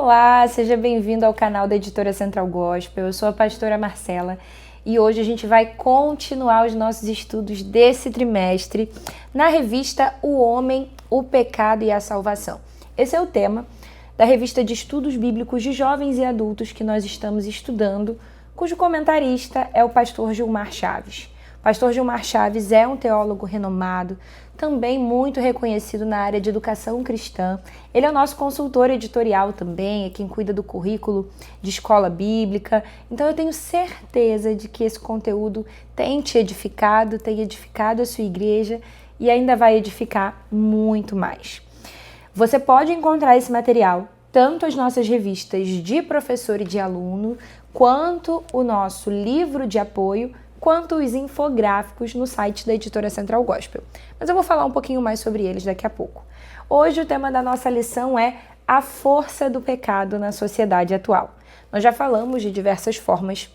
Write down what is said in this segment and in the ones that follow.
Olá, seja bem-vindo ao canal da Editora Central Gospel. Eu sou a pastora Marcela e hoje a gente vai continuar os nossos estudos desse trimestre na revista O Homem, o Pecado e a Salvação. Esse é o tema da revista de estudos bíblicos de jovens e adultos que nós estamos estudando, cujo comentarista é o pastor Gilmar Chaves. O pastor Gilmar Chaves é um teólogo renomado, também muito reconhecido na área de educação cristã. Ele é o nosso consultor editorial também, é quem cuida do currículo de escola bíblica. Então eu tenho certeza de que esse conteúdo tem te edificado, tem edificado a sua igreja e ainda vai edificar muito mais. Você pode encontrar esse material, tanto as nossas revistas de professor e de aluno, quanto o nosso livro de apoio, quanto os infográficos no site da Editora Central Gospel. Mas eu vou falar um pouquinho mais sobre eles daqui a pouco. Hoje o tema da nossa lição é a força do pecado na sociedade atual. Nós já falamos de diversas formas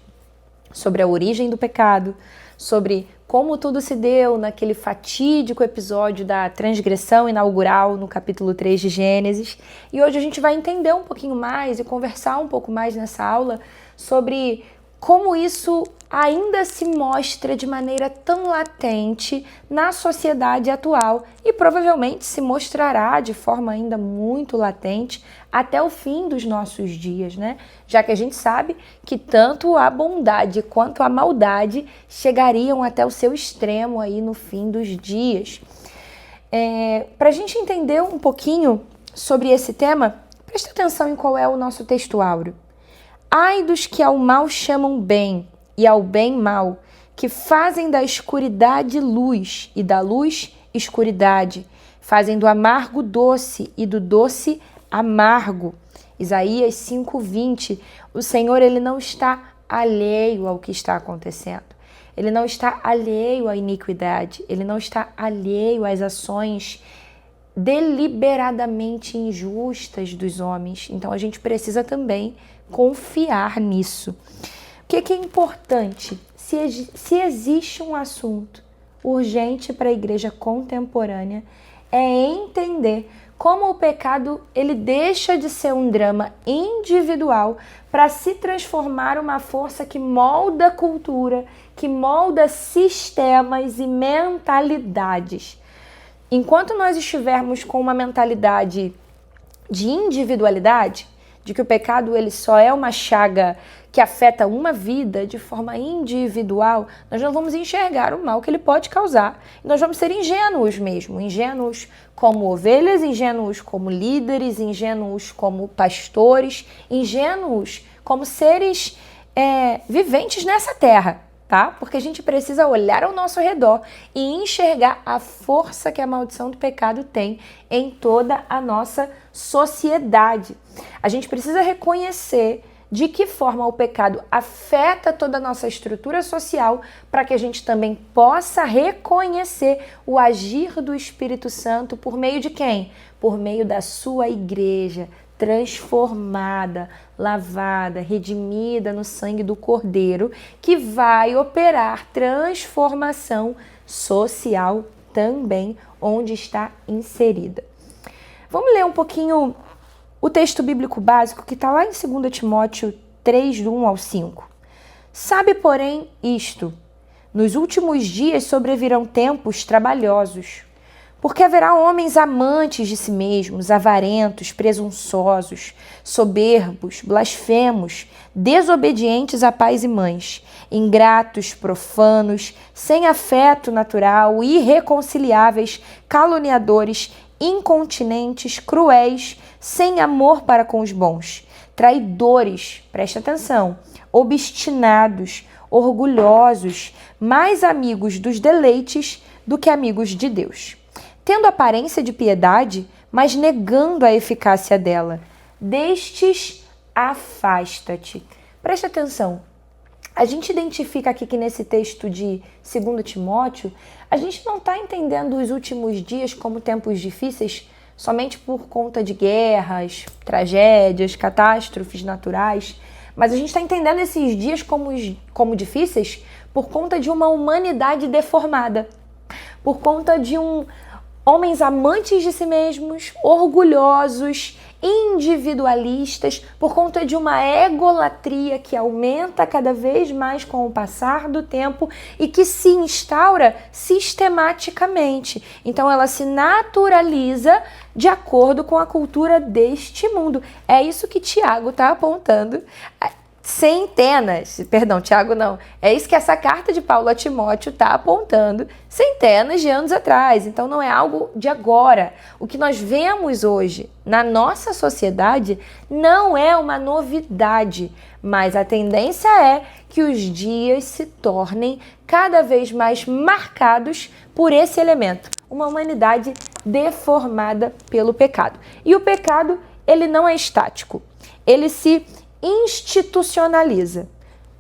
sobre a origem do pecado, sobre como tudo se deu naquele fatídico episódio da transgressão inaugural no capítulo 3 de Gênesis. E hoje a gente vai entender um pouquinho mais e conversar um pouco mais nessa aula sobre como isso ainda se mostra de maneira tão latente na sociedade atual e provavelmente se mostrará de forma ainda muito latente até o fim dos nossos dias, né? Já que a gente sabe que tanto a bondade quanto a maldade chegariam até o seu extremo aí no fim dos dias. Para a gente entender um pouquinho sobre esse tema, presta atenção em qual é o nosso texto áureo. Ai dos que ao mal chamam bem e ao bem mal, que fazem da escuridade luz e da luz escuridade, fazem do amargo doce e do doce amargo. Isaías 5:20. O Senhor, ele não está alheio ao que está acontecendo. Ele não está alheio à iniquidade, ele não está alheio às ações deliberadamente injustas dos homens. Então a gente precisa também confiar nisso. O que é importante? Se existe um assunto urgente para a igreja contemporânea, é entender como o pecado ele deixa de ser um drama individual para se transformar uma força que molda cultura, que molda sistemas e mentalidades. Enquanto nós estivermos com uma mentalidade de individualidade, de que o pecado ele só é uma chaga que afeta uma vida de forma individual, nós não vamos enxergar o mal que ele pode causar. Nós vamos ser ingênuos mesmo, ingênuos como ovelhas, ingênuos como líderes, ingênuos como pastores, ingênuos como seres viventes nessa terra. Tá? Porque a gente precisa olhar ao nosso redor e enxergar a força que a maldição do pecado tem em toda a nossa sociedade. A gente precisa reconhecer de que forma o pecado afeta toda a nossa estrutura social para que a gente também possa reconhecer o agir do Espírito Santo por meio de quem? Por meio da sua igreja, transformada, lavada, redimida no sangue do Cordeiro, que vai operar transformação social também onde está inserida. Vamos ler um pouquinho o texto bíblico básico que está lá em 2 Timóteo 3, do 1 ao 5. Sabe, porém, isto: nos últimos dias sobrevirão tempos trabalhosos, porque haverá homens amantes de si mesmos, avarentos, presunçosos, soberbos, blasfemos, desobedientes a pais e mães, ingratos, profanos, sem afeto natural, irreconciliáveis, caluniadores, incontinentes, cruéis, sem amor para com os bons, traidores, presta atenção, obstinados, orgulhosos, mais amigos dos deleites do que amigos de Deus, tendo aparência de piedade, mas negando a eficácia dela. Destes, afasta-te. Presta atenção. A gente identifica aqui que nesse texto de 2 Timóteo, a gente não está entendendo os últimos dias como tempos difíceis somente por conta de guerras, tragédias, catástrofes naturais, mas a gente está entendendo esses dias como difíceis por conta de uma humanidade deformada, por conta de um Homens amantes de si mesmos, orgulhosos, individualistas, por conta de uma egolatria que aumenta cada vez mais com o passar do tempo e que se instaura sistematicamente. Então ela se naturaliza de acordo com a cultura deste mundo. É isso que Tiago está apontando. Tiago não, é isso que essa carta de Paulo a Timóteo está apontando centenas de anos atrás, então não é algo de agora. O que nós vemos hoje na nossa sociedade não é uma novidade, mas a tendência é que os dias se tornem cada vez mais marcados por esse elemento, uma humanidade deformada pelo pecado. E o pecado, ele não é estático, ele se institucionaliza.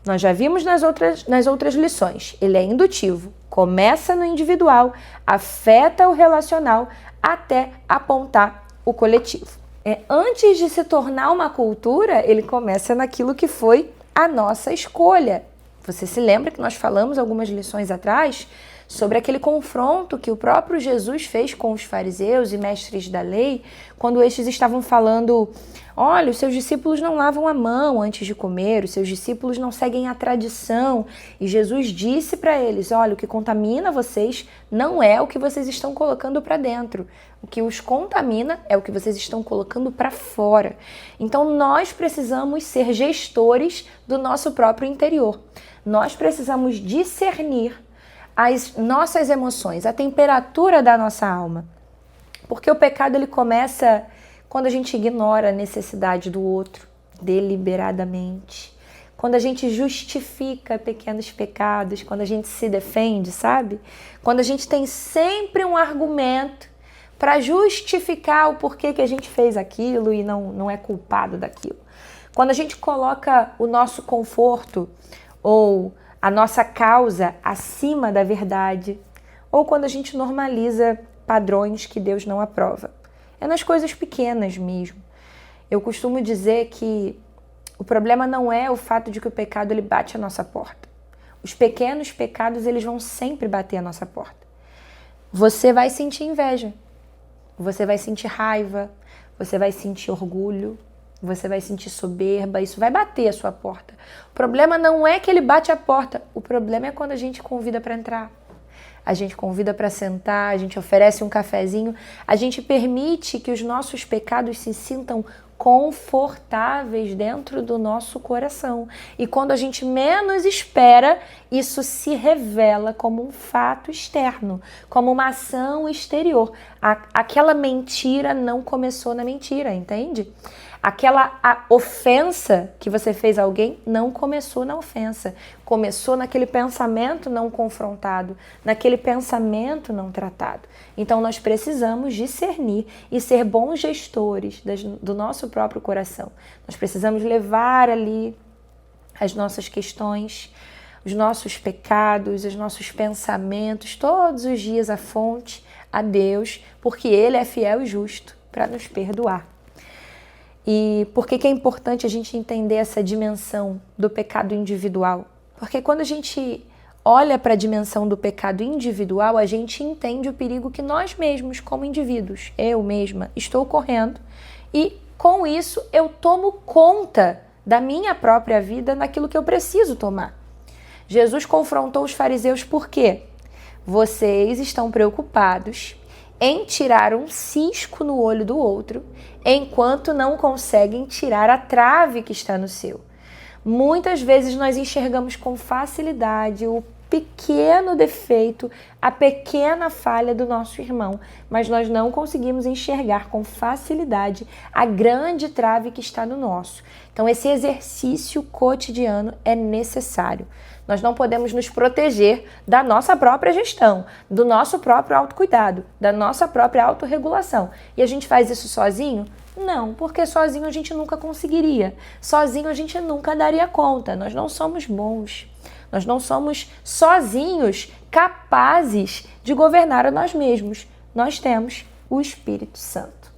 Nós já vimos nas outras lições. Ele é indutivo, começa no individual, afeta o relacional até apontar o coletivo. Antes de se tornar uma cultura, ele começa naquilo que foi a nossa escolha. Você se lembra que nós falamos algumas lições atrás sobre aquele confronto que o próprio Jesus fez com os fariseus e mestres da lei, quando estes estavam falando: olha, os seus discípulos não lavam a mão antes de comer, os seus discípulos não seguem a tradição. E Jesus disse para eles: olha, o que contamina vocês não é o que vocês estão colocando para dentro. O que os contamina é o que vocês estão colocando para fora. Então nós precisamos ser gestores do nosso próprio interior. Nós precisamos discernir as nossas emoções, a temperatura da nossa alma. Porque o pecado, ele começa quando a gente ignora a necessidade do outro deliberadamente, quando a gente justifica pequenos pecados, quando a gente se defende, sabe? Quando a gente tem sempre um argumento para justificar o porquê que a gente fez aquilo e não é culpado daquilo. Quando a gente coloca o nosso conforto ou a nossa causa acima da verdade, ou quando a gente normaliza padrões que Deus não aprova. É nas coisas pequenas mesmo. Eu costumo dizer que o problema não é o fato de que o pecado ele bate a nossa porta. Os pequenos pecados, eles vão sempre bater a nossa porta. Você vai sentir inveja, você vai sentir raiva, você vai sentir orgulho, você vai sentir soberba, isso vai bater a sua porta. O problema não é que ele bate a porta, o problema é quando a gente convida para entrar. A gente convida para sentar, a gente oferece um cafezinho, a gente permite que os nossos pecados se sintam confortáveis dentro do nosso coração. E quando a gente menos espera, isso se revela como um fato externo, como uma ação exterior. Aquela mentira não começou na mentira, entende? Aquela ofensa que você fez a alguém não começou na ofensa, começou naquele pensamento não confrontado, naquele pensamento não tratado. Então nós precisamos discernir e ser bons gestores do nosso próprio coração. Nós precisamos levar ali as nossas questões, os nossos pecados, os nossos pensamentos, todos os dias à fonte, a Deus, porque Ele é fiel e justo para nos perdoar. E por que é importante a gente entender essa dimensão do pecado individual? Porque quando a gente olha para a dimensão do pecado individual, a gente entende o perigo que nós mesmos, como indivíduos, eu mesma, estou correndo, e com isso eu tomo conta da minha própria vida naquilo que eu preciso tomar. Jesus confrontou os fariseus por quê? Vocês estão preocupados em tirar um cisco no olho do outro, enquanto não conseguem tirar a trave que está no seu. Muitas vezes nós enxergamos com facilidade o pequeno defeito, a pequena falha do nosso irmão, mas nós não conseguimos enxergar com facilidade a grande trave que está no nosso. Então esse exercício cotidiano é necessário. Nós não podemos nos proteger da nossa própria gestão, do nosso próprio autocuidado, da nossa própria autorregulação. E a gente faz isso sozinho? Não, porque sozinho a gente nunca conseguiria. Sozinho a gente nunca daria conta. Nós não somos bons. Nós não somos sozinhos capazes de governar a nós mesmos. Nós temos o Espírito Santo.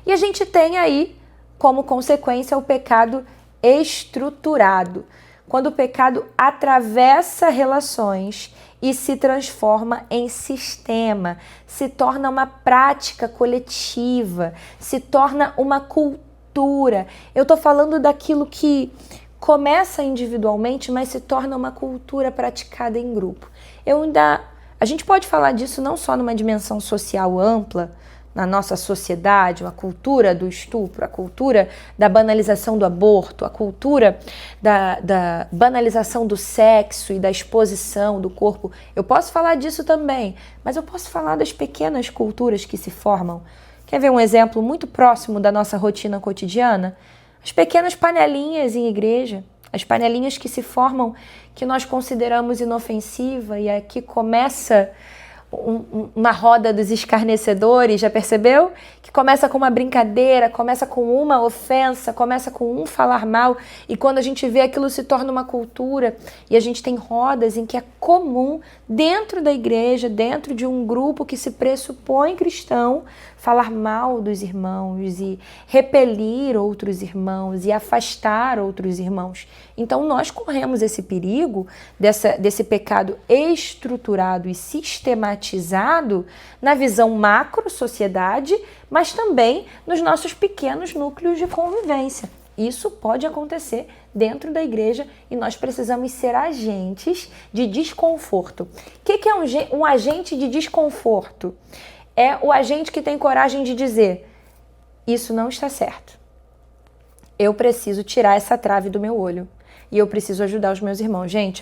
E a gente tem aí, como consequência, o pecado estruturado. Quando o pecado atravessa relações e se transforma em sistema, se torna uma prática coletiva, se torna uma cultura. Eu estou falando daquilo que começa individualmente, mas se torna uma cultura praticada em grupo. A gente pode falar disso não só numa dimensão social ampla, na nossa sociedade, a cultura do estupro, a cultura da banalização do aborto, a cultura da banalização do sexo e da exposição do corpo. Eu posso falar disso também, mas eu posso falar das pequenas culturas que se formam. Quer ver um exemplo muito próximo da nossa rotina cotidiana? As pequenas panelinhas em igreja, as panelinhas que se formam, que nós consideramos inofensiva, e aqui começa uma roda dos escarnecedores, já percebeu? Que começa com uma brincadeira, começa com uma ofensa, começa com um falar mal, e quando a gente vê aquilo se torna uma cultura, e a gente tem rodas em que é comum, dentro da igreja, dentro de um grupo que se pressupõe cristão, falar mal dos irmãos e repelir outros irmãos e afastar outros irmãos. Então nós corremos esse perigo desse pecado estruturado e sistematizado na visão macro sociedade, mas também nos nossos pequenos núcleos de convivência. Isso pode acontecer dentro da igreja e nós precisamos ser agentes de desconforto. O que é um agente de desconforto? É o agente que tem coragem de dizer: isso não está certo. Eu preciso tirar essa trave do meu olho. E eu preciso ajudar os meus irmãos. Gente,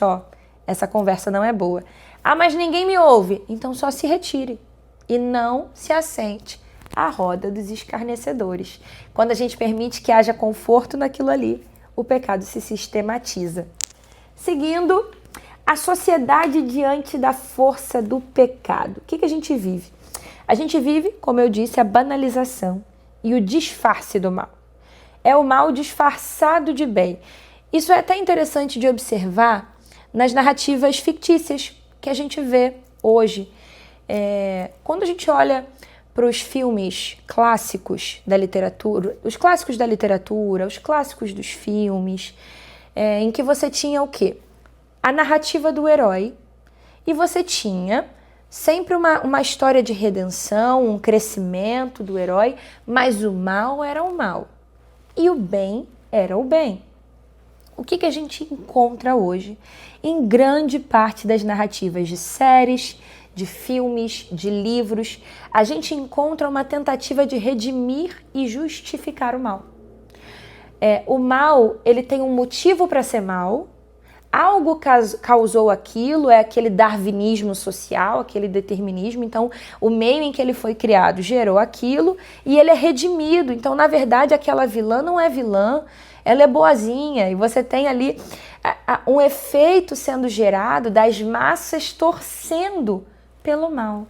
essa conversa não é boa. Ah, mas ninguém me ouve. Então só se retire. E não se assente à roda dos escarnecedores. Quando a gente permite que haja conforto naquilo ali, o pecado se sistematiza. Seguindo, a sociedade diante da força do pecado. O que a gente vive? A gente vive, como eu disse, a banalização e o disfarce do mal. É o mal disfarçado de bem. Isso é até interessante de observar nas narrativas fictícias que a gente vê hoje. Quando a gente olha para os filmes clássicos da literatura, os clássicos da literatura, os clássicos dos filmes, em que você tinha o quê? A narrativa do herói, e você tinha sempre uma história de redenção, um crescimento do herói, mas o mal era o mal e o bem era o bem. O que a gente encontra hoje em grande parte das narrativas de séries, de filmes, de livros? A gente encontra uma tentativa de redimir e justificar o mal. O mal, ele tem um motivo para ser mal, algo causou aquilo, é aquele darwinismo social, aquele determinismo. Então, o meio em que ele foi criado gerou aquilo e ele é redimido. Então, na verdade, aquela vilã não é vilã, ela é boazinha. E você tem ali um efeito sendo gerado das massas torcendo pelo mal,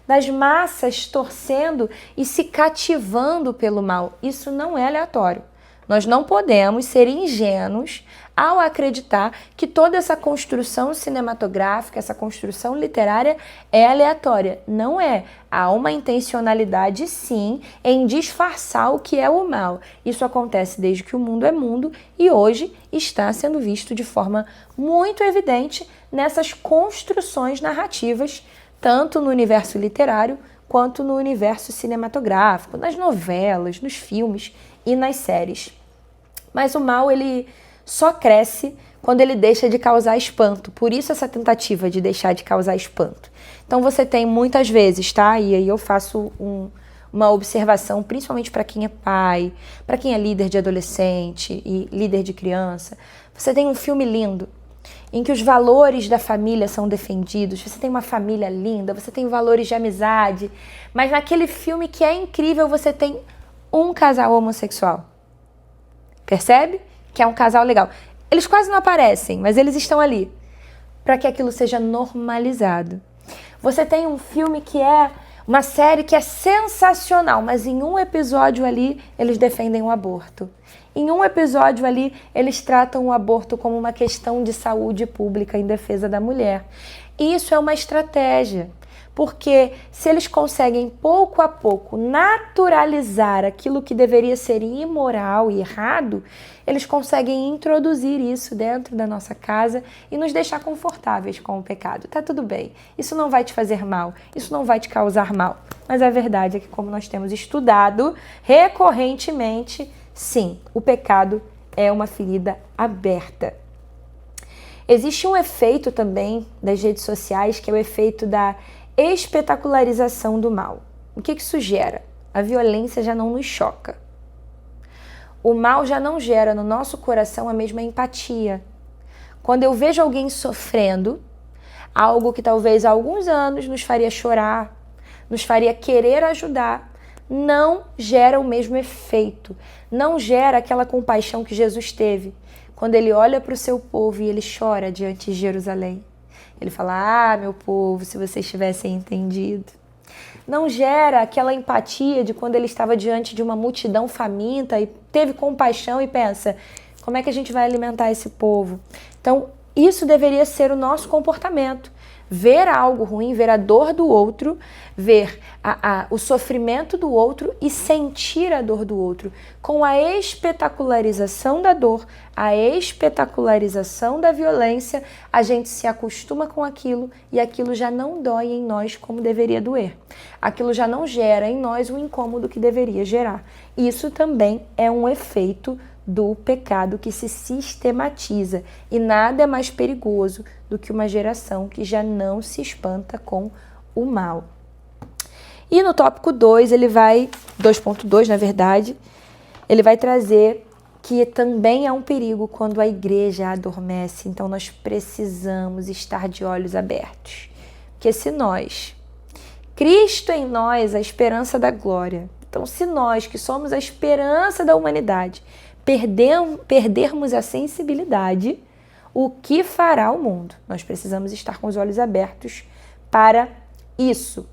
das massas torcendo e se cativando pelo mal. Isso não é aleatório. Nós não podemos ser ingênuos ao acreditar que toda essa construção cinematográfica, essa construção literária é aleatória. Não é. Há uma intencionalidade, sim, em disfarçar o que é o mal. Isso acontece desde que o mundo é mundo e hoje está sendo visto de forma muito evidente nessas construções narrativas, tanto no universo literário quanto no universo cinematográfico, nas novelas, nos filmes e nas séries. Mas o mal, ele só cresce quando ele deixa de causar espanto. Por isso essa tentativa de deixar de causar espanto. Então você tem muitas vezes, tá? E aí eu faço uma observação, principalmente para quem é pai, para quem é líder de adolescente e líder de criança. Você tem um filme lindo, em que os valores da família são defendidos, você tem uma família linda, você tem valores de amizade, mas naquele filme que é incrível você tem um casal homossexual. Percebe? Que é um casal legal. Eles quase não aparecem, mas eles estão ali para que aquilo seja normalizado. Você tem um filme que é uma série que é sensacional, mas em um episódio ali eles defendem o aborto. Em um episódio ali eles tratam o aborto como uma questão de saúde pública em defesa da mulher. Isso é uma estratégia, Porque se eles conseguem pouco a pouco naturalizar aquilo que deveria ser imoral e errado, eles conseguem introduzir isso dentro da nossa casa e nos deixar confortáveis com o pecado. Tá tudo bem, isso não vai te fazer mal, isso não vai te causar mal. Mas a verdade é que, como nós temos estudado recorrentemente, sim, o pecado é uma ferida aberta. Existe um efeito também das redes sociais, que é o efeito da espetacularização do mal. O que isso gera? A violência já não nos choca. O mal já não gera no nosso coração a mesma empatia. Quando eu vejo alguém sofrendo, algo que talvez há alguns anos nos faria chorar, nos faria querer ajudar, não gera o mesmo efeito, não gera aquela compaixão que Jesus teve quando ele olha para o seu povo e ele chora diante de Jerusalém. Ele fala, ah, meu povo, se vocês tivessem entendido. Não gera aquela empatia de quando ele estava diante de uma multidão faminta e teve compaixão e pensa, como é que a gente vai alimentar esse povo? Então, isso deveria ser o nosso comportamento. Ver algo ruim, ver a dor do outro, ver o sofrimento do outro e sentir a dor do outro. Com a espetacularização da dor, a espetacularização da violência, a gente se acostuma com aquilo e aquilo já não dói em nós como deveria doer. Aquilo já não gera em nós o incômodo que deveria gerar. Isso também é um efeito do pecado que se sistematiza, e nada é mais perigoso do que uma geração que já não se espanta com o mal. E no tópico 2, ele vai, 2.2 na verdade, ele vai trazer que também é um perigo quando a igreja adormece, então nós precisamos estar de olhos abertos. Porque se nós, Cristo em nós, a esperança da glória, então se nós que somos a esperança da humanidade, perdermos a sensibilidade, o que fará o mundo? Nós precisamos estar com os olhos abertos para isso.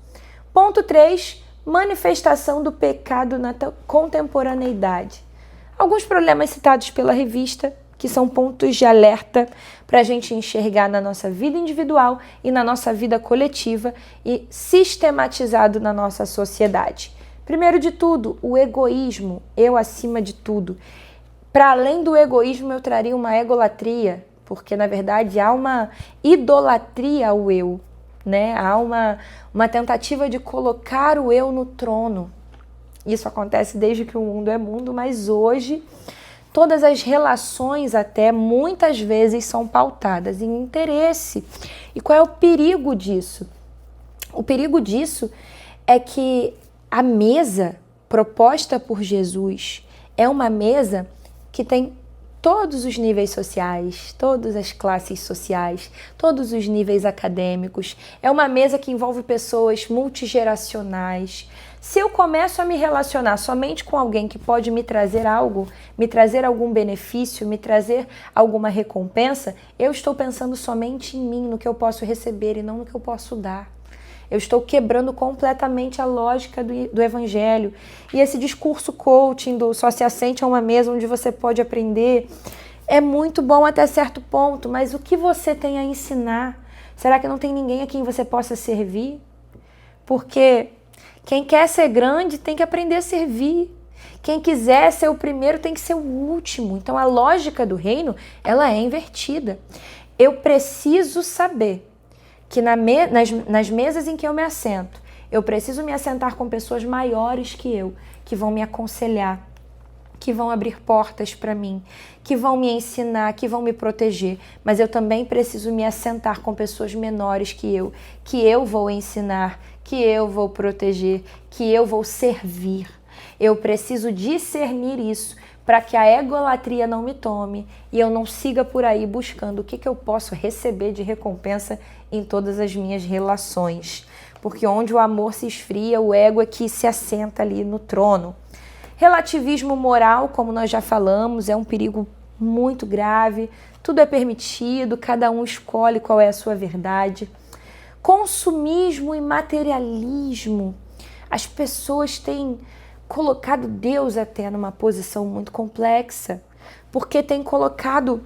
Ponto 3, manifestação do pecado na contemporaneidade. Alguns problemas citados pela revista, que são pontos de alerta para a gente enxergar na nossa vida individual e na nossa vida coletiva e sistematizado na nossa sociedade. Primeiro de tudo, o egoísmo, eu acima de tudo. Para além do egoísmo, eu traria uma egolatria, porque, na verdade, há uma idolatria ao eu, né? Há uma tentativa de colocar o eu no trono. Isso acontece desde que o mundo é mundo, mas hoje todas as relações até muitas vezes são pautadas em interesse. E qual é o perigo disso? O perigo disso é que a mesa proposta por Jesus é uma mesa que tem todos os níveis sociais, todas as classes sociais, todos os níveis acadêmicos. É uma mesa que envolve pessoas multigeracionais. Se eu começo a me relacionar somente com alguém que pode me trazer algo, me trazer algum benefício, me trazer alguma recompensa, eu estou pensando somente em mim, no que eu posso receber e não no que eu posso dar. Eu estou quebrando completamente a lógica do evangelho. E esse discurso coaching do só se assente a uma mesa onde você pode aprender é muito bom até certo ponto, mas o que você tem a ensinar? Será que não tem ninguém a quem você possa servir? Porque quem quer ser grande tem que aprender a servir. Quem quiser ser o primeiro tem que ser o último. Então a lógica do reino, ela é invertida. Eu preciso saber que nas mesas em que eu me assento, eu preciso me assentar com pessoas maiores que eu, que vão me aconselhar, que vão abrir portas para mim, que vão me ensinar, que vão me proteger. Mas eu também preciso me assentar com pessoas menores que eu vou ensinar, que eu vou proteger, que eu vou servir. Eu preciso discernir isso para que a egolatria não me tome e eu não siga por aí buscando o que eu posso receber de recompensa em todas as minhas relações. Porque onde o amor se esfria, o ego é que se assenta ali no trono. Relativismo moral, como nós já falamos, é um perigo muito grave. Tudo é permitido, cada um escolhe qual é a sua verdade. Consumismo e materialismo. As pessoas têm colocado Deus até numa posição muito complexa, porque tem colocado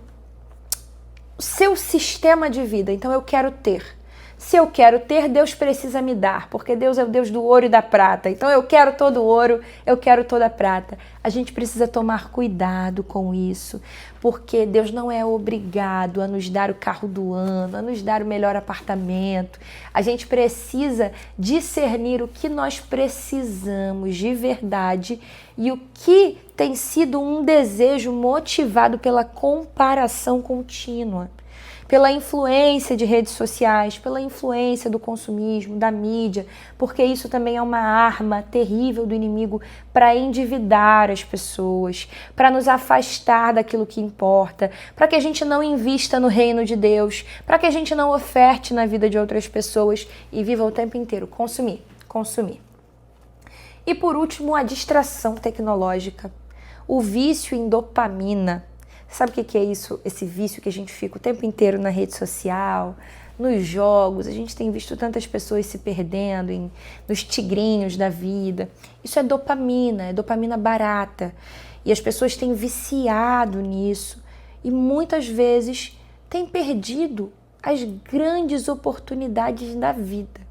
o seu sistema de vida. Então eu quero ter. Se eu quero ter, Deus precisa me dar, porque Deus é o Deus do ouro e da prata. Então eu quero todo o ouro, eu quero toda a prata. A gente precisa tomar cuidado com isso, porque Deus não é obrigado a nos dar o carro do ano, a nos dar o melhor apartamento. A gente precisa discernir o que nós precisamos de verdade e o que tem sido um desejo motivado pela comparação contínua, pela influência de redes sociais, pela influência do consumismo, da mídia, porque isso também é uma arma terrível do inimigo para endividar as pessoas, para nos afastar daquilo que importa, para que a gente não invista no reino de Deus, para que a gente não oferte na vida de outras pessoas e viva o tempo inteiro consumir, consumir. E por último, a distração tecnológica, o vício em dopamina. Sabe o que é isso? Esse vício que a gente fica o tempo inteiro na rede social, nos jogos. A gente tem visto tantas pessoas se perdendo nos tigrinhos da vida. Isso é dopamina barata. E as pessoas têm viciado nisso e muitas vezes têm perdido as grandes oportunidades da vida.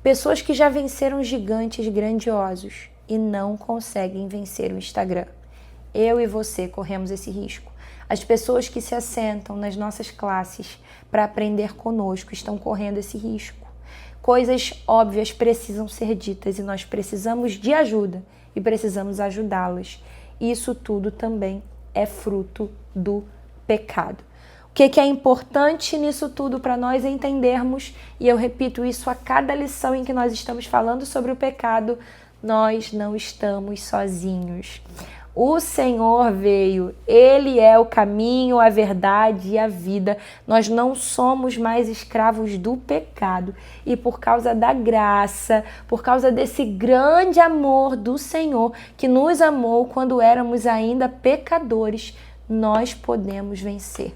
Pessoas que já venceram gigantes grandiosos e não conseguem vencer o Instagram. Eu e você corremos esse risco. As pessoas que se assentam nas nossas classes para aprender conosco estão correndo esse risco. Coisas óbvias precisam ser ditas e nós precisamos de ajuda e precisamos ajudá-las. Isso tudo também é fruto do pecado. O que é importante nisso tudo para nós entendermos, e eu repito isso a cada lição em que nós estamos falando sobre o pecado, nós não estamos sozinhos. O Senhor veio, Ele é o caminho, a verdade e a vida. Nós não somos mais escravos do pecado. E por causa da graça, por causa desse grande amor do Senhor, que nos amou quando éramos ainda pecadores, nós podemos vencer.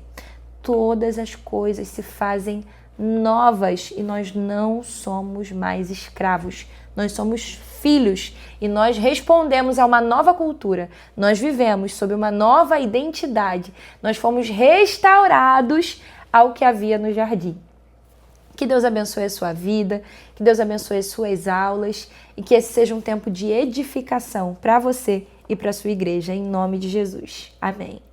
Todas as coisas se fazem novas e nós não somos mais escravos. Nós somos filhos e nós respondemos a uma nova cultura. Nós vivemos sob uma nova identidade. Nós fomos restaurados ao que havia no jardim. Que Deus abençoe a sua vida, que Deus abençoe as suas aulas e que esse seja um tempo de edificação para você e para a sua igreja, em nome de Jesus. Amém.